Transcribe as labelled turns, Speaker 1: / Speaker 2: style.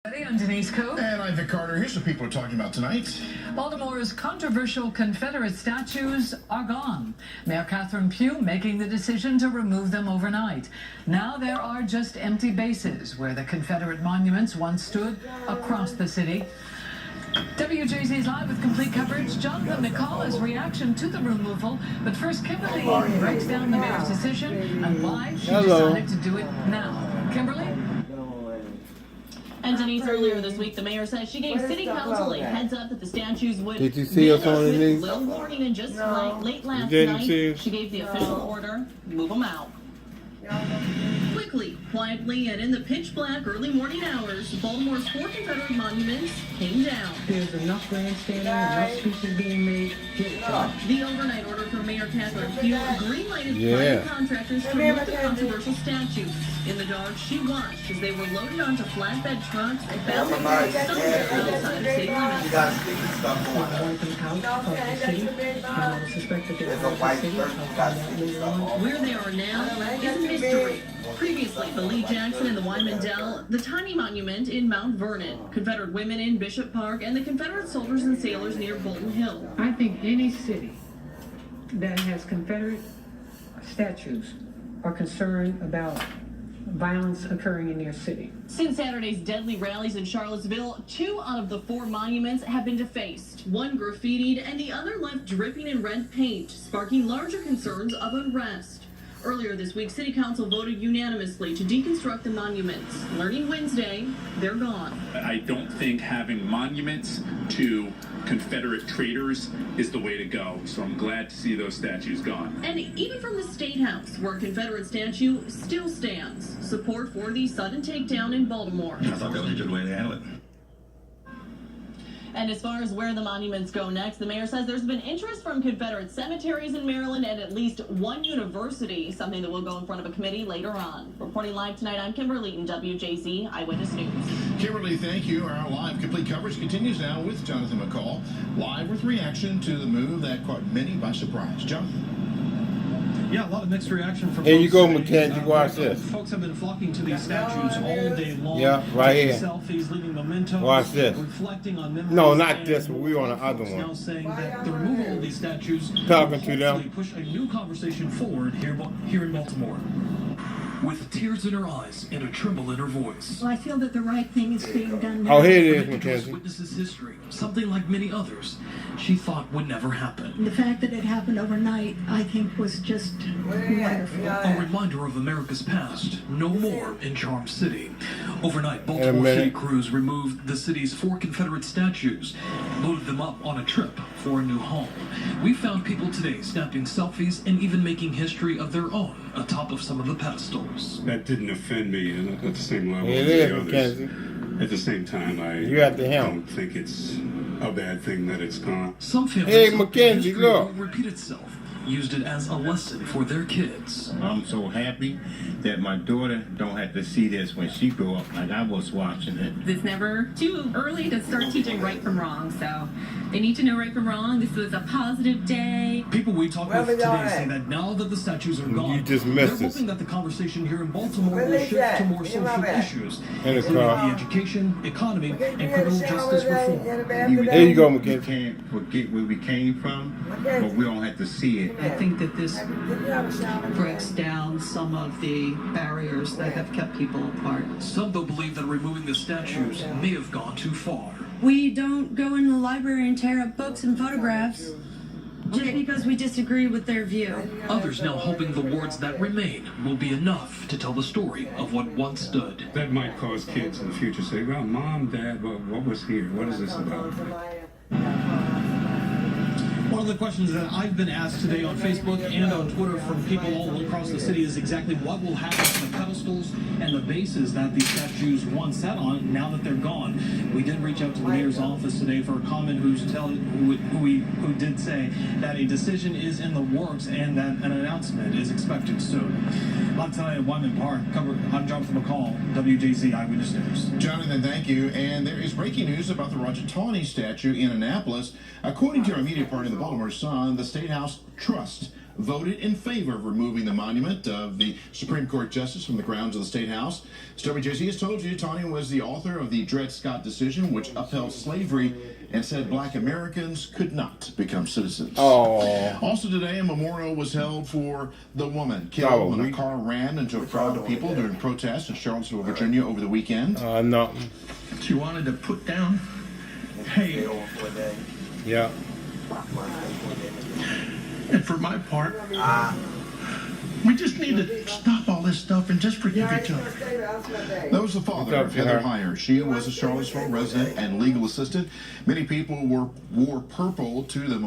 Speaker 1: I'm Denise Coe.
Speaker 2: And I'm Vic Carter. Here's what people are talking about tonight.
Speaker 1: Baltimore's controversial Confederate statues are gone. Mayor Catherine Pugh making the decision to remove them overnight. Now there are just empty bases where the Confederate monuments once stood across the city. WJZ's live with complete coverage. Jonathan McCall reaction to the removal. But first, Kimberly breaks down the mayor's decision and why she decided to do it now. Kimberly?
Speaker 3: And Denise, earlier this week, the mayor said she gave City Council a heads up that the statues would
Speaker 4: Did you see us on the news?
Speaker 3: little warning, and just late last night, she gave the official order, move them out. Quickly, quietly, and in the pitch black early morning hours, Baltimore's 4 Confederate monuments came down.
Speaker 5: There's enough grandstanding, enough speeches being made.
Speaker 3: The overnight order from Mayor Catherine Pugh green-lighted private contractors to remove the controversial statues. In the dark, she watched as they were loaded onto flatbed trucks and bound outside of city limits.
Speaker 6: You got sticky stuff going on.
Speaker 3: Where they are now is a mystery. Previously, the Lee Jackson and the Wyman Dell, the tiny monument in Mount Vernon, Confederate women in Bishop Park, and the Confederate soldiers and sailors near Bolton Hill.
Speaker 5: I think any city that has Confederate statues are concerned about violence occurring in their city.
Speaker 3: Since Saturday's deadly rallies in Charlottesville, 2 out of the 4 monuments have been defaced, one graffitied and the other left dripping in red paint, sparking larger concerns of unrest. Earlier this week, City Council voted unanimously to deconstruct the monuments. Learning Wednesday, they're gone.
Speaker 7: I don't think having monuments to Confederate traitors is the way to go, so I'm glad to see those statues gone.
Speaker 3: And even from the State House, where a Confederate statue still stands, support for the sudden takedown in Baltimore.
Speaker 6: I thought that was a good way to handle it.
Speaker 3: And as far as where the monuments go next, the mayor says there's been interest from Confederate cemeteries in Maryland and at least 1 university, something that will go in front of a committee later on. Reporting live tonight, I'm Kimberly in WJZ Eyewitness News.
Speaker 2: Kimberly, thank you. Our live complete coverage continues now with Jonathan McCall, live with reaction to the move that caught many by surprise. Jonathan?
Speaker 8: Yeah, a lot of mixed reaction from
Speaker 4: Here
Speaker 8: folks
Speaker 4: you go,
Speaker 8: today.
Speaker 4: Mackenzie. Watch this.
Speaker 8: Folks have been flocking to these statues all day long.
Speaker 4: Yeah, right
Speaker 8: taking
Speaker 4: here.
Speaker 8: Selfies, leaving mementos.
Speaker 4: Watch this.
Speaker 8: Reflecting on memories.
Speaker 4: No, not
Speaker 8: and
Speaker 4: this one. We on the other
Speaker 8: folks
Speaker 4: one.
Speaker 8: now saying that the removal of these statues
Speaker 4: Talking
Speaker 8: will
Speaker 4: to them.
Speaker 8: hopefully push a new conversation forward here in Baltimore. With tears in her eyes and a tremble in her voice.
Speaker 9: Well, I feel that the right thing is being done now.
Speaker 4: Oh, here it is,
Speaker 8: Rebecca Joyce
Speaker 4: Mackenzie.
Speaker 8: witnesses history, something like many others she thought would never happen.
Speaker 9: The fact that it happened overnight, I think, was just wonderful.
Speaker 8: A reminder of America's past, no more in Charm City. Overnight,
Speaker 4: In a
Speaker 8: Baltimore
Speaker 4: minute.
Speaker 8: City crews removed the city's 4 Confederate statues, loaded them up on a trip for a new home. We found people today snapping selfies and even making history of their own atop of some of the pedestals.
Speaker 10: That didn't offend me at the same level
Speaker 4: It
Speaker 10: as
Speaker 4: is,
Speaker 10: the others.
Speaker 4: Mackenzie.
Speaker 10: At the same time, I
Speaker 4: You have to help.
Speaker 10: don't think it's a bad thing that it's gone.
Speaker 8: Some families
Speaker 4: Hey,
Speaker 8: hope
Speaker 4: Mackenzie,
Speaker 8: history
Speaker 4: look.
Speaker 8: won't repeat itself, used it as a lesson for their kids.
Speaker 11: I'm so happy that my daughter don't have to see this when she grow up like I was watching it.
Speaker 12: It's never too early to start teaching right from wrong, so they need to know right from wrong. This was a positive day.
Speaker 8: People we talked with today say that now that the statues are gone,
Speaker 4: You just
Speaker 8: they're
Speaker 4: missed
Speaker 8: hoping
Speaker 4: it.
Speaker 8: that the conversation here in Baltimore will shift to more social issues,
Speaker 4: In the
Speaker 8: including
Speaker 4: car.
Speaker 8: the education, economy, and criminal justice reform.
Speaker 4: There you go,
Speaker 11: We
Speaker 4: Mackenzie.
Speaker 11: can't forget where we came from, but we don't have to see it.
Speaker 5: I think that this breaks down some of the barriers that have kept people apart.
Speaker 8: Some though believe that removing the statues may have gone too far.
Speaker 9: We don't go in the library and tear up books and photographs just because we disagree with their view.
Speaker 8: Others now hoping the words that remain will be enough to tell the story of what once stood.
Speaker 10: That might cause kids in the future to say, well, Mom, Dad, what was here? What is this about?
Speaker 8: One of the questions that I've been asked today on Facebook and on Twitter from people all across the city is exactly what will happen to the pedestals and the bases that these statues once sat on now that they're gone. We did reach out to the mayor's office today for a comment who did say that a decision is in the works and that an announcement is expected soon. Live tonight at Wyman Park, I'm Jonathan McCall, WJZ Eyewitness News.
Speaker 2: Jonathan, thank you. And there is breaking news about the Roger Taney statue in Annapolis. According to our media partner in the Baltimore Sun, the State House Trust voted in favor of removing the monument of the Supreme Court Justice from the grounds of the State House. WJZ has told you Tanya was the author of the Dred Scott decision, which upheld slavery and said black Americans could not become citizens.
Speaker 4: Oh.
Speaker 2: Also today, a memorial was held for the woman killed when a car ran into a crowd of people during protests in Charlottesville, Virginia over the weekend.
Speaker 4: No.
Speaker 11: She wanted to put down, hey,
Speaker 4: Yeah.
Speaker 11: and for my part, we just need to stop all this stuff and just forgive each other.
Speaker 2: That was the father of Heather Heyer. She was a Charlottesville resident and legal assistant. Many people wore purple to the